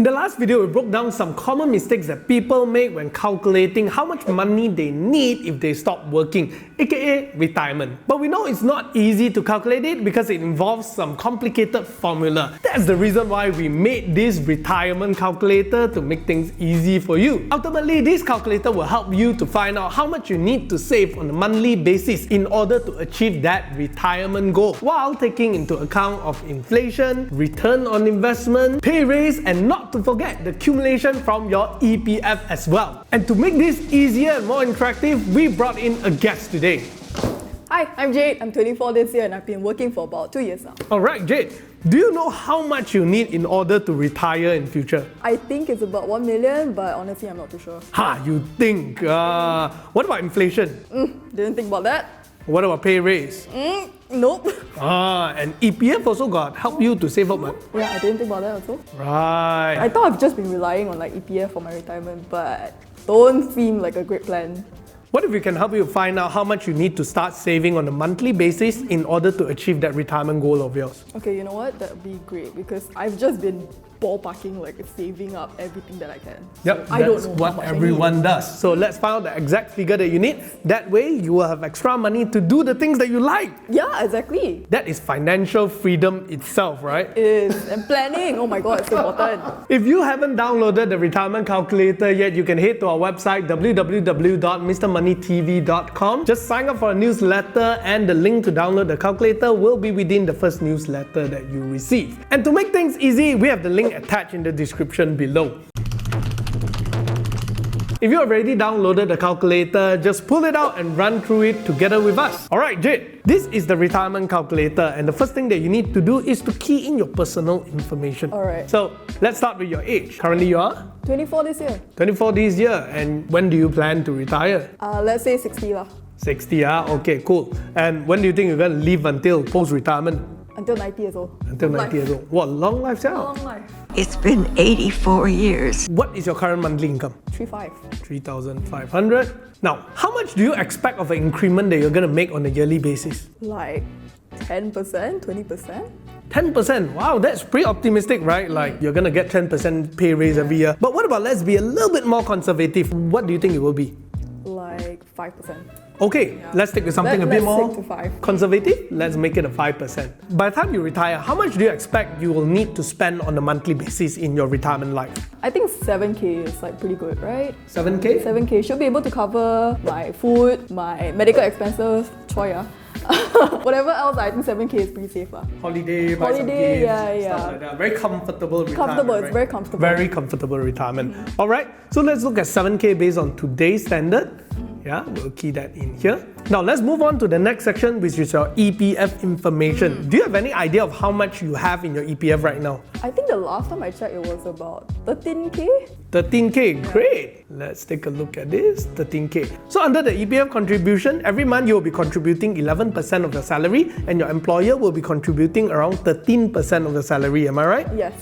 In the last video, we broke down some common mistakes that people make when calculating how much money they need if they stop working, aka retirement. But we know it's not easy to calculate it because it involves some complicated formula. That's the reason why we made this retirement calculator to make things easy for you. Ultimately, this calculator will help you to find out how much you need to save on a monthly basis in order to achieve that retirement goal, while taking into account of inflation, return on investment, pay raise, and not to forget the accumulation from your EPF as well. And to make this easier and more interactive, we brought in a guest today. Hi, I'm Jade. I'm 24 this year and I've been working for about 2 years now. Alright, Jade, do you know how much you need in order to retire in future? I think it's about 1 million, but honestly, I'm not too sure. You think? What about inflation? Didn't think about that. What about pay raise? Nope. And EPF also got help you to save up, man. Yeah, I didn't think about that also. Right. I thought I've just been relying on like EPF for my retirement, but don't seem like a great plan. What if we can help you find out how much you need to start saving on a monthly basis in order to achieve that retirement goal of yours? Okay, you know what? That would be great because I've just been ballparking, like saving up everything that I can. Yep, so I don't that's know what how much everyone does. So let's find out the exact figure that you need. That way you will have extra money to do the things that you like. Yeah, exactly. That is financial freedom itself, right? It is. And planning, oh my god, it's so important. If you haven't downloaded the retirement calculator yet, you can head to our website www.mrmoneytv.com. Just sign up for a newsletter and the link to download the calculator will be within the first newsletter that you receive. And to make things easy, we have the link attached in the description below. If you already downloaded the calculator, just pull it out and run through it together with us. Alright, Jade, this is the retirement calculator and the first thing that you need to do is to key in your personal information. Alright. So let's start with your age. Currently you are? 24 this year. 24 this year. And when do you plan to retire? Let's say 60 lah. 60, okay, cool. And when do you think you're going to live until post-retirement? Until 90 years old. Until 90 years old. What, long life, yeah? Long life. It's been 84 years. What is your current monthly income? 3,500. Now, how much do you expect of an increment that you're going to make on a yearly basis? Like 10%, 20%? 10%, wow, that's pretty optimistic, right? Like you're gonna get 10% pay raise every year. But what about, let's be a little bit more conservative. What do you think it will be? Like 5%. Okay, let's stick with something a bit more stick to 5. conservative. Let's make it a 5%. By the time you retire, how much do you expect you will need to spend on a monthly basis in your retirement life? I think 7k is like pretty good, right? 7k? 7k should be able to cover my food, my medical expenses, whatever else, I think 7k is pretty safe. Holiday, buy some gifts, yeah. stuff like that. Very comfortable retirement. Comfortable, right? It's very comfortable. Very comfortable retirement. Alright, so let's look at 7k based on today's standard. Yeah, we'll key that in here. Now let's move on to the next section, which is your EPF information. Do you have any idea of how much you have in your EPF right now? I think the last time I checked it was about 13k. 13k, great. Let's take a look at this, 13k. So under the EPF contribution, every month you will be contributing 11% of your salary and your employer will be contributing around 13% of the salary, am I right? Yes.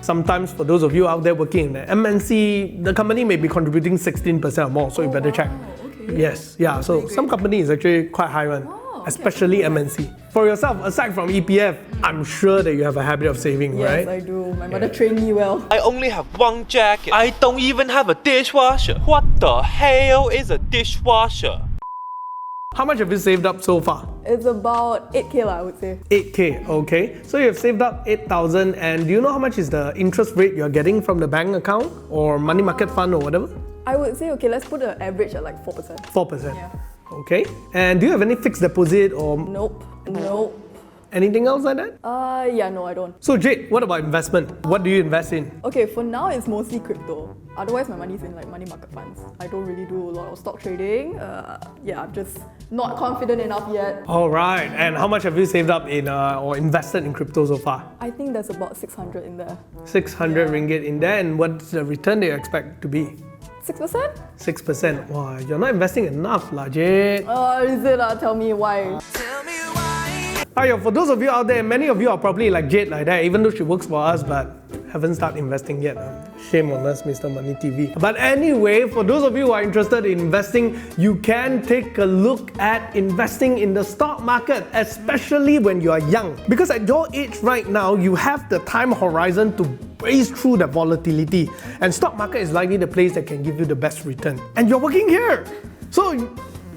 Sometimes for those of you out there working in the MNC, the company may be contributing 16% or more, so you better check. Okay. Yes, yeah, so some company is actually quite high one, especially MNC. For yourself, aside from EPF, I'm sure that you have a habit of saving, right? Yes, I do. My mother trained me well. I only have one jacket. I don't even have a dishwasher. What the hell is a dishwasher? How much have you saved up so far? It's about 8k lah, I would say. 8k, okay. So you have saved up 8,000 and do you know how much is the interest rate you're getting from the bank account or money market fund or whatever? I would say, okay, let's put an average at like 4%. 4%? Yeah. Okay. And do you have any fixed deposit or Nope. anything else like that? Yeah, no, I don't. So Jade, what about investment? What do you invest in? Okay, for now it's mostly crypto. Otherwise, my money's in like money market funds. I don't really do a lot of stock trading. I'm just not confident enough yet. Alright, and how much have you saved up in or invested in crypto so far? I think there's about 600 in there. 600 ringgit in there, and what's the return that you expect to be? 6%? 6%. Wow, you're not investing enough, lah, Jade. Is it? Tell me why. For those of you out there, many of you are probably like Jade like that, even though she works for us, but haven't started investing yet. Shame on us, Mr. Money TV. But anyway, for those of you who are interested in investing, you can take a look at investing in the stock market, especially when you are young. Because at your age right now, you have the time horizon to race through the volatility. And stock market is likely the place that can give you the best return. And you're working here. So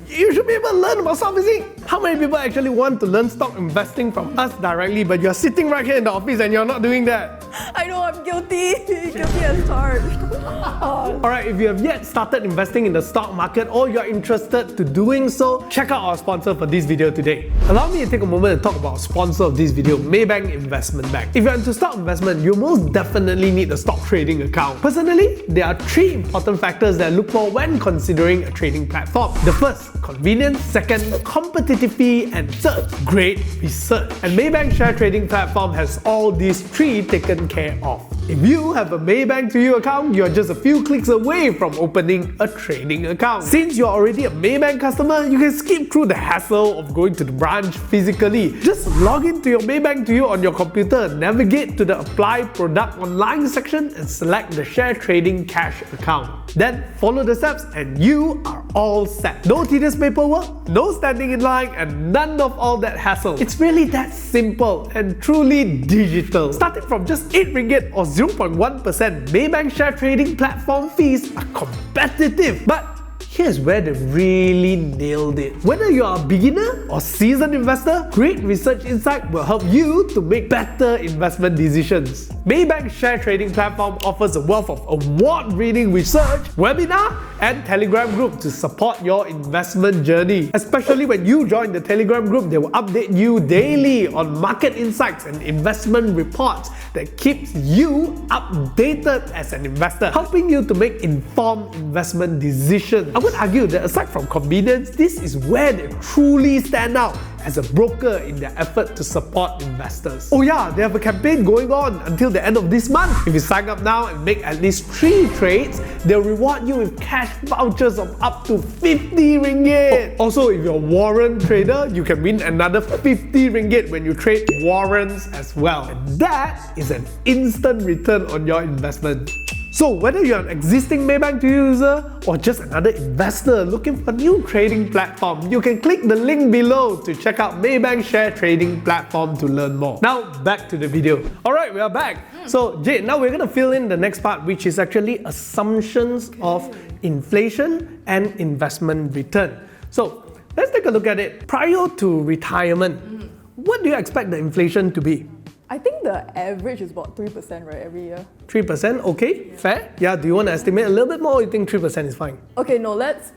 you should be able to learn about stock investing. How many people actually want to learn stock investing from us directly, but you're sitting right here in the office and you're not doing that? I know I'm guilty. Guilty as charged. Alright, if you have yet started investing in the stock market or you're interested to doing so, check out our sponsor for this video today. Allow me to take a moment to talk about our sponsor of this video, Maybank Investment Bank. If you're into stock investment, you most definitely need a stock trading account. Personally, there are 3 important factors that I look for when considering a trading platform. The first, convenience. Second, competitive fee. And third, great research. And Maybank Share Trading Platform has all these 3 taken care of. If you have a Maybank to you account, you're just a few clicks away from opening a trading account. Since you're already a Maybank customer, you can skip through the hassle of going to the branch physically. Just log into your Maybank to you on your computer, navigate to the Apply Product Online section and select the Share Trading Cash account. Then follow the steps and you are all set. No tedious paperwork, no standing in line, and none of all that hassle. It's really that simple and truly digital. Starting from just 8 ringgit or 0.1%, Maybank Share Trading Platform fees are competitive. But here's where they really nailed it. Whether you're a beginner or seasoned investor, great research insight will help you to make better investment decisions. Maybank Share Trading Platform offers a wealth of award-winning research, webinar, and Telegram group to support your investment journey. Especially when you join the Telegram group, they will update you daily on market insights and investment reports that keeps you updated as an investor, helping you to make informed investment decisions. I would argue that aside from convenience, this is where they truly stand out as a broker in their effort to support investors. Oh yeah, they have a campaign going on until the end of this month. If you sign up now and make at least 3 trades, they'll reward you with cash vouchers of up to 50 ringgit. Also, if you're a warrant trader, you can win another 50 ringgit when you trade warrants as well. And that is an instant return on your investment. So whether you're an existing Maybank user or just another investor looking for a new trading platform, you can click the link below to check out Maybank Share Trading Platform to learn more. Now back to the video. Alright, we are back. So Jade, now we're going to fill in the next part, which is actually assumptions of inflation and investment return. So let's take a look at it. Prior to retirement, what do you expect the inflation to be? I think the average is about 3%, right, every year. 3%, okay, fair. Yeah, do you want to estimate a little bit more or you think 3% is fine? Okay, no, let's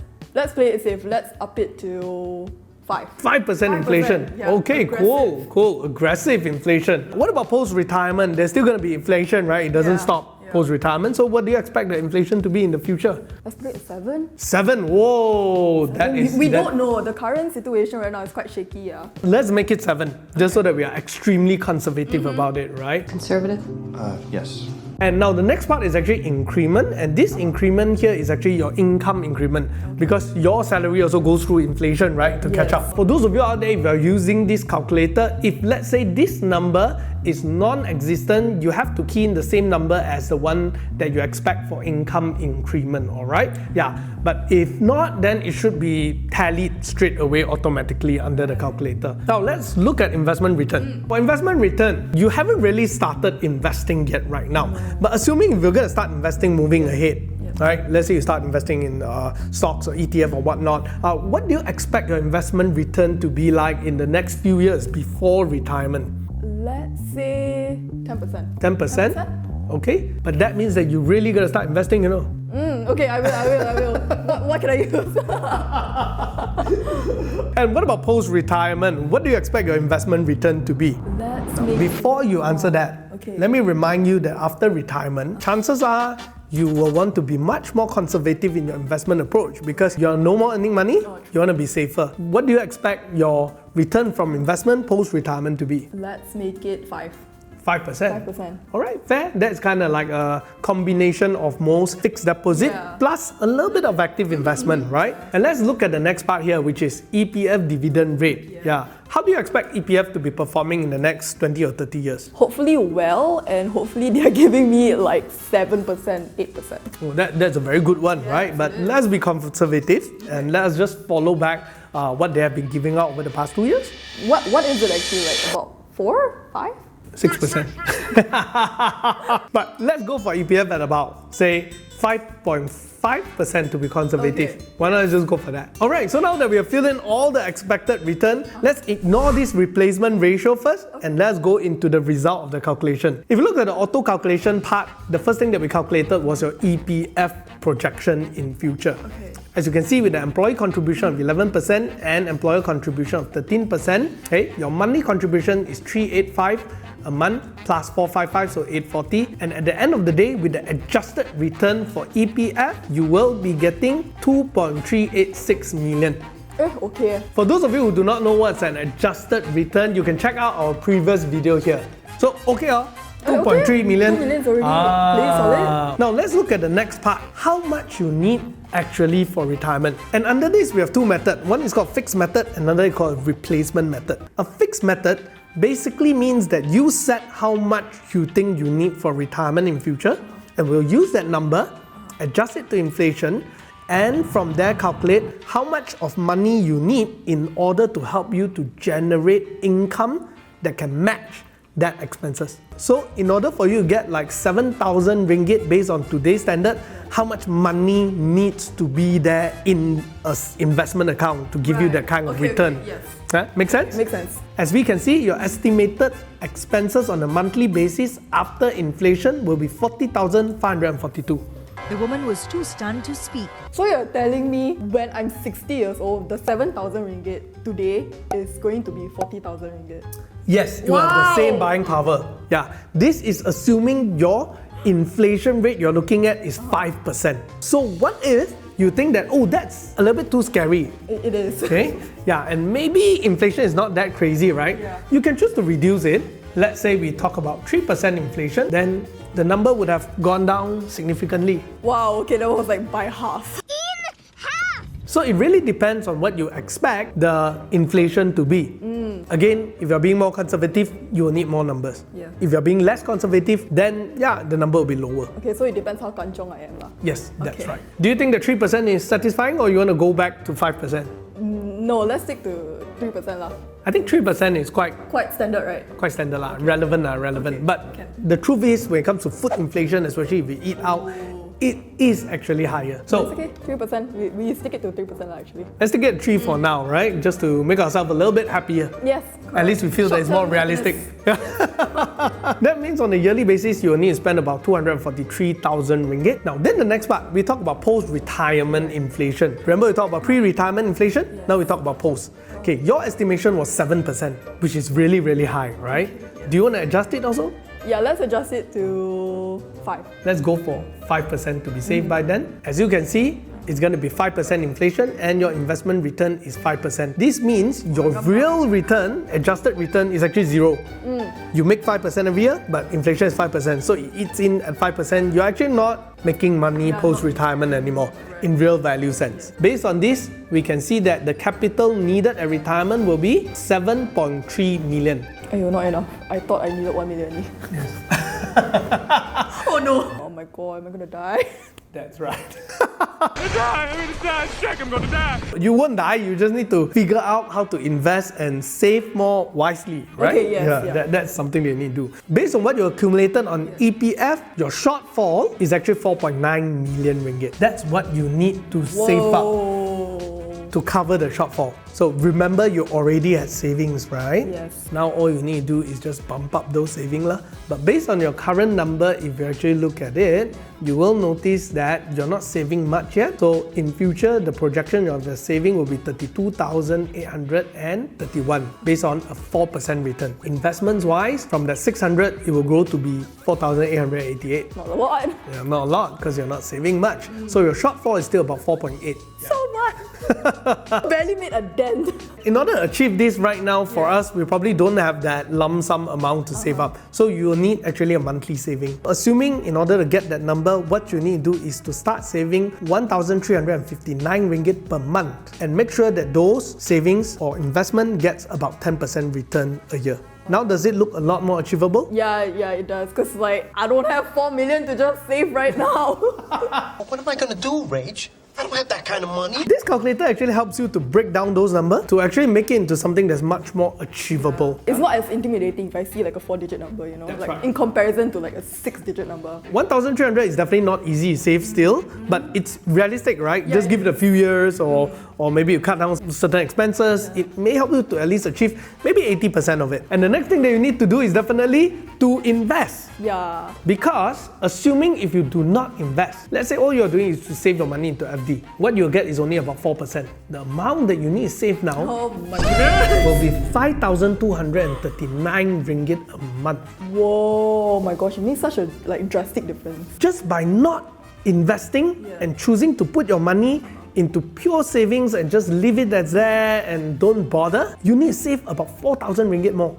play it safe. Let's up it to 5%. 5% inflation. Yeah, okay, aggressive. cool. Aggressive inflation. What about post-retirement? There's still going to be inflation, right? It doesn't stop post-retirement. So what do you expect the inflation to be in the future? Let's play it 7. 7? Whoa, that is... We don't know. The current situation right now is quite shaky, yeah. Let's make it 7, just so that we are extremely conservative about it, right? Conservative? Yes. And now the next part is actually increment, and this increment here is actually your income increment because your salary also goes through inflation, right, to catch up. For those of you out there, if you're using this calculator, if let's say this number is non-existent, you have to key in the same number as the one that you expect for income increment, alright? Yeah, but if not, then it should be tallied straight away automatically under the calculator. Now let's look at investment return. For investment return, you haven't really started investing yet right now. But assuming if you're going to start investing moving ahead, right? Let's say you start investing in stocks or ETF or whatnot. What do you expect your investment return to be like in the next few years before retirement? Let's say 10%. 10%? Okay, but that means that you're really going to start investing, you know? Okay, I will. What can I use? And what about post-retirement? What do you expect your investment return to be? Let's make Before you answer that, let me remind you that after retirement, chances are you will want to be much more conservative in your investment approach because you're no more earning money, you want to be safer. What do you expect your return from investment post-retirement to be? Let's make it 5%. 5%? 5%. Alright, fair. That's kind of like a combination of most fixed deposit plus a little bit of active investment, right? And let's look at the next part here, which is EPF dividend rate. How do you expect EPF to be performing in the next 20 or 30 years? Hopefully well, and hopefully they're giving me like 7%, 8%. Oh, that's a very good one, right? But let's be conservative and let's just follow back what they have been giving out over the past 2 years. What is it actually, like about 4, 5? 6%. But let's go for EPF at about, say, 5.5% to be conservative. Okay. Why not just go for that? Alright, so now that we have filled in all the expected return, let's ignore this replacement ratio first and let's go into the result of the calculation. If you look at the auto calculation part, the first thing that we calculated was your EPF projection in future. Okay. As you can see, with the employee contribution of 11% and employer contribution of 13%, okay, your monthly contribution is 385 a month plus 455, so 840. And at the end of the day, with the adjusted return for EPF, you will be getting 2.386 million. Okay. For those of you who do not know what's an adjusted return, you can check out our previous video here. So, okay, 2.3 million. 2 million's already pretty solid. Now let's look at the next part. How much you need actually for retirement. And under this, we have two methods. One is called fixed method, another is called replacement method. A fixed method basically means that you set how much you think you need for retirement in future, and we'll use that number, adjust it to inflation, and from there calculate how much of money you need in order to help you to generate income that can match that expenses. So in order for you to get like 7,000 ringgit based on today's standard, how much money needs to be there in an investment account to give you that kind of return? Yes. Make sense? Makes sense. As we can see, your estimated expenses on a monthly basis after inflation will be 40,542. The woman was too stunned to speak. So you're telling me when I'm 60 years old, the 7,000 ringgit today is going to be 40,000 ringgit? Yes, you have the same buying power. Yeah, this is assuming your inflation rate you're looking at is 5%. So what if you think that, oh, that's a little bit too scary? It is. Okay, yeah, and maybe inflation is not that crazy, right? Yeah. You can choose to reduce it. Let's say we talk about 3% inflation, then the number would have gone down significantly. Wow, okay, that was like by half. So it really depends on what you expect the inflation to be. Again, if you're being more conservative, you will need more numbers. Yeah. If you're being less conservative, then yeah, the number will be lower. Okay, so it depends how kanchong I am lah. Yes, that's Okay. right. Do you think the 3% is satisfying or you want to go back to 5%? No, let's stick to 3% lah. I think 3% is quite Standard, right? standard lah, relevant. Okay. But Okay. the truth is, when it comes to food inflation, especially if we eat out, it is actually higher. It's So okay, 3%. We stick it to 3% lah actually. let's take it 3 for now, right? Just to make ourselves a little bit happier. Yes. At least we feel that it's more realistic. That means on a yearly basis, you will need to spend about 243,000 ringgit. Now, then the next part, we talk about post-retirement inflation. Remember we talked about pre-retirement inflation? Yes. Now we talk about post. Okay, your estimation was 7%, which is really, really high, right? Do you want to adjust it also? Yeah, let's adjust it to 5. Let's go for 5% to be safe by then. As you can see, it's going to be 5% inflation and your investment return is 5%. This means your real return, adjusted return, is actually 0. You make 5% every year, but inflation is 5%. So it eats in at 5%. You're actually not making money post-retirement anymore in real value sense. Based on this, we can see that the capital needed at retirement will be 7.3 million. Aiyo, not enough. I thought I needed 1 million. Yes. Oh no. Oh my god, am I gonna die? That's right. You won't die, you just need to figure out how to invest and save more wisely, right? Okay, yes, yeah. That's something you need to do. Based on what you accumulated on EPF, your shortfall is actually 4.9 million ringgit. That's what you need to save up to cover the shortfall. So remember, you already had savings, right? Yes. Now all you need to do is just bump up those savings lah. But based on your current number, if you actually look at it, you will notice that you're not saving much yet. So in future, the projection of the saving will be 32,831 based on a 4% return. Investments wise, from that 600, it will grow to be 4,888. Not a lot. Yeah, not a lot because you're not saving much. So your shortfall is still about 4.8. So much. Barely made a dent. In order to achieve this right now, for us, we probably don't have that lump sum amount to save up. So you will need actually a monthly saving. Assuming in order to get that number, what you need to do is to start saving 1,359 ringgit per month and make sure that those savings or investment gets about 10% return a year. Now, does it look a lot more achievable? Yeah, it does. Because like, I don't have 4 million to just save right now. What am I gonna do, Rach? I don't have that kind of money. This calculator actually helps you to break down those numbers to actually make it into something that's much more achievable. It's not as intimidating if I see like a 4-digit number, you know, That's like right. in comparison to like a 6-digit number. 1,300 is definitely not easy to save still, but it's realistic, right? Just give it a few years or maybe you cut down certain expenses. It may help you to at least achieve maybe 80% of it. And the next thing that you need to do is definitely to invest. Yeah. Because assuming if you do not invest, let's say all you're doing is to save your money into FD, what you'll get is only about 4%. The amount that you need to save now Oh my goodness. will be 5,239 ringgit a month. Whoa, my gosh, it makes such a like drastic difference. Just by not investing and choosing to put your money into pure savings and just leave it as there and don't bother, you need to save about 4,000 ringgit more.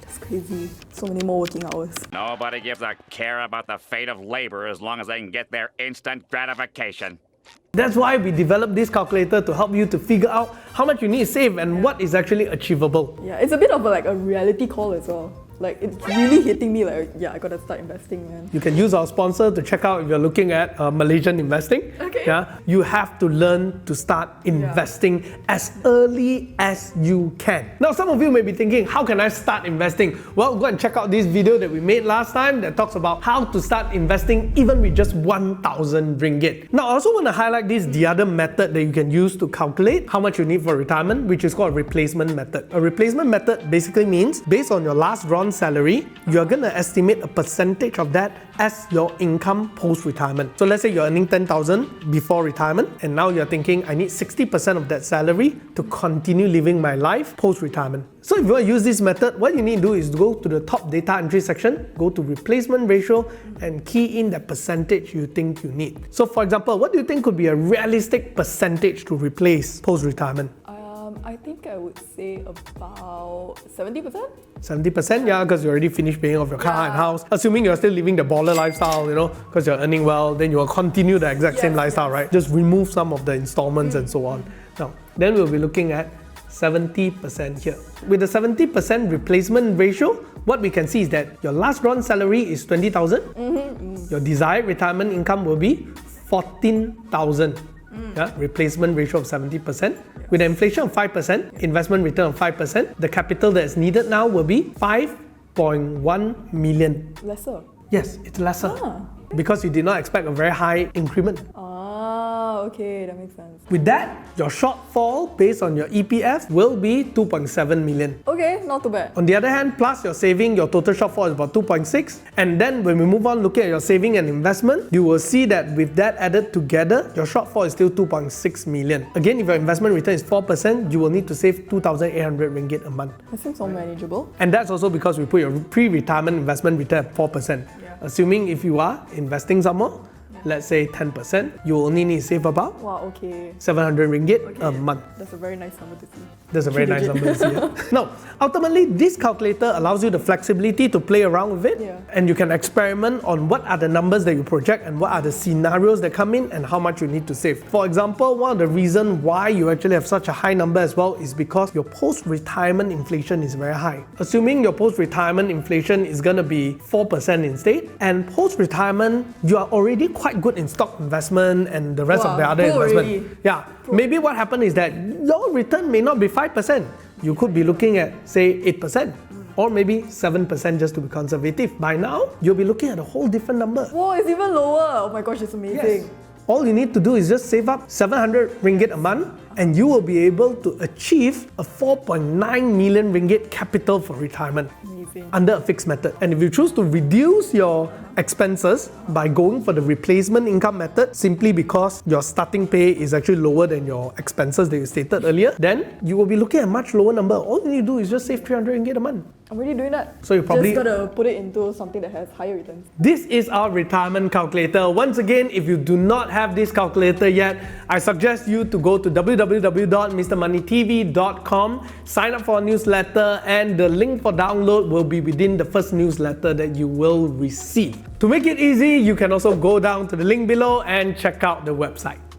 That's crazy. So many more working hours. Nobody gives a care about the fate of labor as long as they can get their instant gratification. That's why we developed this calculator to help you to figure out how much you need to save and what is actually achievable. Yeah, it's a bit of like a reality call as well. Like it's really hitting me like, yeah, I gotta start investing, man. You can use our sponsor to check out if you're looking at Malaysian investing. Okay. Yeah, you have to learn to start investing as early as you can. Now, some of you may be thinking, how can I start investing? Well, go and check out this video that we made last time that talks about how to start investing even with just 1,000 ringgit. Now, I also want to highlight the other method that you can use to calculate how much you need for retirement, which is called a replacement method. A replacement method basically means based on your last drawn salary, you're going to estimate a percentage of that as your income post-retirement. So let's say you're earning 10,000 before retirement and now you're thinking I need 60% of that salary to continue living my life post-retirement. So if you want to use this method, what you need to do is go to the top data entry section, go to replacement ratio and key in the percentage you think you need. So for example, what do you think could be a realistic percentage to replace post-retirement? I think I would say about 70%. 70%, yeah, because you already finished paying off your car and house. Assuming you're still living the baller lifestyle, you know, because you're earning well, then you will continue the exact same lifestyle, right? Just remove some of the installments and so on. Now, then we'll be looking at 70% here. With the 70% replacement ratio, what we can see is that your last drawn salary is 20,000. Your desired retirement income will be 14,000. Yeah, replacement ratio of 70%. With an inflation of 5%, investment return of 5%, the capital that is needed now will be 5.1 million. Lesser. Yes, it's lesser. Because you did not expect a very high increment. Okay, that makes sense. With that, your shortfall based on your EPF will be 2.7 million. Okay, not too bad. On the other hand, plus your saving, your total shortfall is about 2.6. And then when we move on looking at your saving and investment, you will see that with that added together, your shortfall is still 2.6 million. Again, if your investment return is 4%, you will need to save 2,800 ringgit a month. That seems so manageable. And that's also because we put your pre-retirement investment return at 4%. Assuming if you are investing some more, let's say 10%, you only need to save about Wow, okay. 700 ringgit a month. That's a very nice number to see. That's a very nice number to see. Yeah? Now, ultimately, this calculator allows you the flexibility to play around with it, and you can experiment on what are the numbers that you project and what are the scenarios that come in and how much you need to save. For example, one of the reasons why you actually have such a high number as well is because your post-retirement inflation is very high. Assuming your post-retirement inflation is going to be 4% instead, and post-retirement, you are already quite good in stock investment and the rest of the other investment. Really? Yeah, maybe what happened is that your return may not be 5%. You could be looking at, say, 8%. Or maybe 7% just to be conservative. By now, you'll be looking at a whole different number. Whoa, it's even lower. Oh my gosh, it's amazing. Yes. All you need to do is just save up 700 ringgit a month and you will be able to achieve a 4.9 million ringgit capital for retirement under a fixed method. And if you choose to reduce your expenses by going for the replacement income method simply because your starting pay is actually lower than your expenses that you stated earlier, then you will be looking at a much lower number. All you need to do is just save 300 ringgit a month. I'm already doing that. So you probably just gotta put it into something that has higher returns. This is our retirement calculator. Once again, if you do not have this calculator yet, I suggest you to go to www.mrmoneytv.com, sign up for our newsletter, and the link for download will be within the first newsletter that you will receive. To make it easy, you can also go down to the link below and check out the website.